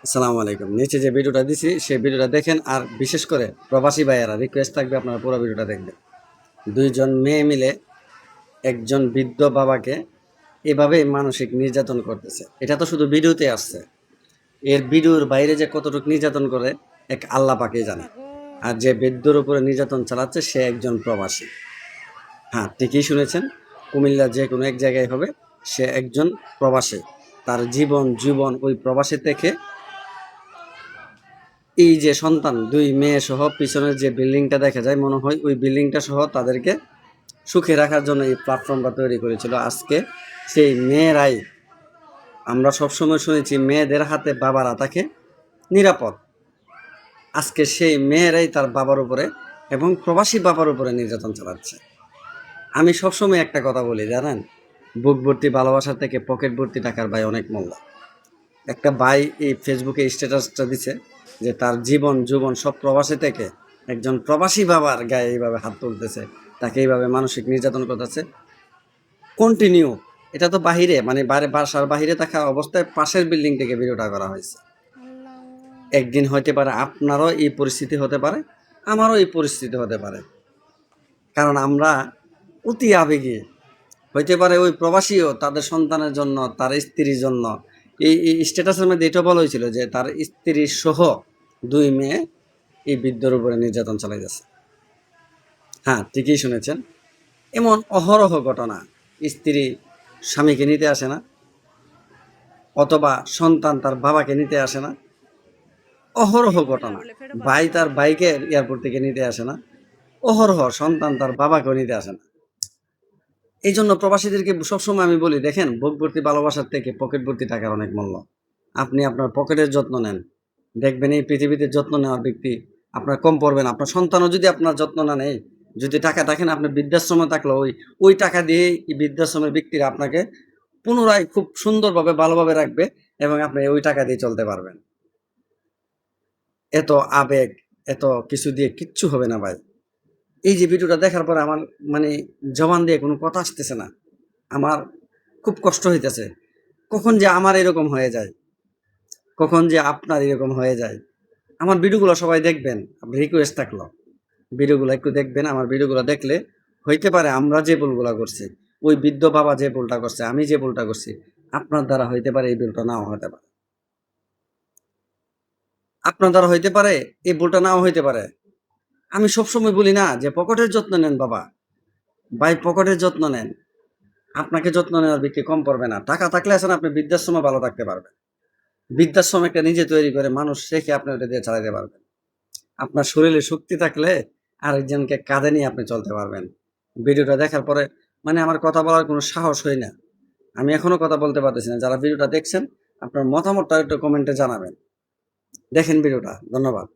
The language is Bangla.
আসসালামু আলাইকুম। নিচে যে ভিডিওটা দিছি সেই ভিডিওটা দেখেন, আর বিশেষ করে প্রবাসী ভাইয়েরা রিকোয়েস্ট থাকবে আপনারা পুরো ভিডিওটা দেখবেন। ২ জন মেয়ে মিলে একজন বৃদ্ধ বাবাকে এভাবেই মানসিক নির্যাতন করতেছে। এটা তো শুধু ভিডিওতে আসছে। এর ভিডিওর বাইরে যে কতটুকু নির্যাতন করে এক আল্লাহ পাকেই জানে। আর যে বৃদ্ধর উপরে নির্যাতন চালাচ্ছে সে একজন প্রবাসী। হ্যাঁ, ঠিকই শুনেছেন। কুমিল্লার যে কোনো এক জায়গায় হবে, সে একজন প্রবাসী। তার জীবন ওই প্রবাসী থেকে এই যে সন্তান ২ মেয়ে সহ পিছনের যে বিল্ডিংটা দেখা যায়, মনে হয় ওই বিল্ডিংটা সহ তাদেরকে সুখে রাখার জন্য এই প্ল্যাটফর্মটা তৈরি করেছিল। আজকে সেই মেয়েরাই, আমরা সবসময় শুনেছি মেয়েদের হাতে বাবারা থাকে নিরাপদ। আজকে সেই মেয়েরাই তার বাবার উপরে এবং প্রবাসী বাবার উপরে নির্যাতন চালাচ্ছে। আমি সবসময় একটা কথা বলি, জানেন, বুক ভর্তি ভালোবাসার থেকে পকেট ভর্তি টাকার ভাই অনেক মূল্য। একটা ভাই এই ফেসবুকে স্ট্যাটাসটা দিছে যে তার জীবন সব প্রবাসী থেকে একজন প্রবাসী বাবার গায়ে এইভাবে হাত তুলতেছে, তাকে এইভাবে মানসিক নির্যাতন করতেছে কন্টিনিউ। এটা তো বাহিরে, মানে বাসার বাহিরে থাকা অবস্থায় পাশের বিল্ডিং থেকে ভিডিওটা করা হয়েছে। একদিন হতে পারে আপনারও এই পরিস্থিতি হতে পারে, আমারও এই পরিস্থিতি হতে পারে, কারণ আমরা অতি আবেগী। হইতে পারে ওই প্রবাসীও তাদের সন্তানের জন্য, তার স্ত্রীর জন্য, এই স্ট্যাটাসের মধ্যে এটা বলা হয়েছিল যে তার স্ত্রী সহ ২ মেয়ে এই বৃদ্ধর উপরে নির্যাতন চালাই যাচ্ছে। হ্যাঁ, ঠিকই শুনেছেন। এমন অহরহ ঘটনা। স্ত্রী স্বামীকে নিতে আসে না, অথবা সন্তান তার বাবাকে নিতে আসে না। অহরহ ঘটনা। ভাই তার ভাইকে এয়ারপোর্ট থেকে নিতে আসে না। অহরহ সন্তান তার বাবাকেও নিতে আসে না। এই জন্য প্রবাসীদেরকে সবসময় আমি বলি, দেখেন, বুক ভর্তি ভালোবাসার থেকে পকেট ভর্তি টাকার অনেক মূল্য। আপনি আপনার পকেটের যত্ন নেন, দেখবেন এই পৃথিবীতে যত্ন নেওয়ার ব্যক্তি আপনার কম পড়বে না। আপনার সন্তানও যদি আপনার যত্ন না নেয়, যদি টাকা থাকেন, আপনি বৃদ্ধাশ্রমে থাকলে ওই টাকা দিয়ে এই বৃদ্ধাশ্রমের ব্যক্তিরা আপনাকে পুনরায় খুব সুন্দরভাবে ভালোভাবে রাখবে এবং আপনি ওই টাকা দিয়ে চলতে পারবেন। এত আবেগ, এত কিছু দিয়ে কিচ্ছু হবে না ভাই। এই যে ভিডিওটা দেখার পরে আমার, মানে, জবান দিয়ে কোনো কথা আসতেছে না। আমার খুব কষ্ট হইতেছে। কখন যে আমার এরকম হয়ে যায়, কখন যে আপনার এরকম হয়ে যায়। আমার ভিডিওগুলো সবাই দেখবেন, রিকোয়েস্ট থাকলো ভিডিওগুলো একটু দেখবেন। আমার ভিডিওগুলো দেখলে হইতে পারে আমরা যে ভুলগুলা করছি, ওই বৃদ্ধ বাবা যে ভুলটা করছে, আমি যে ভুলটা করছি, আপনার দ্বারা হইতে পারে এই ভুলটা নাও হতে পারে। আপনার দ্বারা হইতে পারে এই ভুলটা নাও হইতে পারে। আমি সবসময় বলি না যে পকেটের যত্ন নেন বাবা, ভাই পকেটের যত্ন নেন। আপনাকে যত্ন নেওয়ার ব্যক্তি কম পড়বে না। টাকা থাকলে আছেন আপনি বৃদ্ধাশ্রমে ভালো থাকতে পারবেন। বৃদ্ধাশ্রম একটা নিজে তৈরি করে মানুষ রেখে আপনি ওটা দিয়ে চালাতে পারবেন। আপনার শরীরে শক্তি থাকলে আরেকজনকে কাঁধে নিয়ে আপনি চলতে পারবেন। ভিডিওটা দেখার পরে, মানে, আমার কথা বলার কোনো সাহস হয় না। আমি এখনো কথা বলতে পারতেছি না। যারা ভিডিওটা দেখছেন, আপনার মতামতটা একটু কমেন্টে জানাবেন। দেখেন ভিডিওটা। ধন্যবাদ।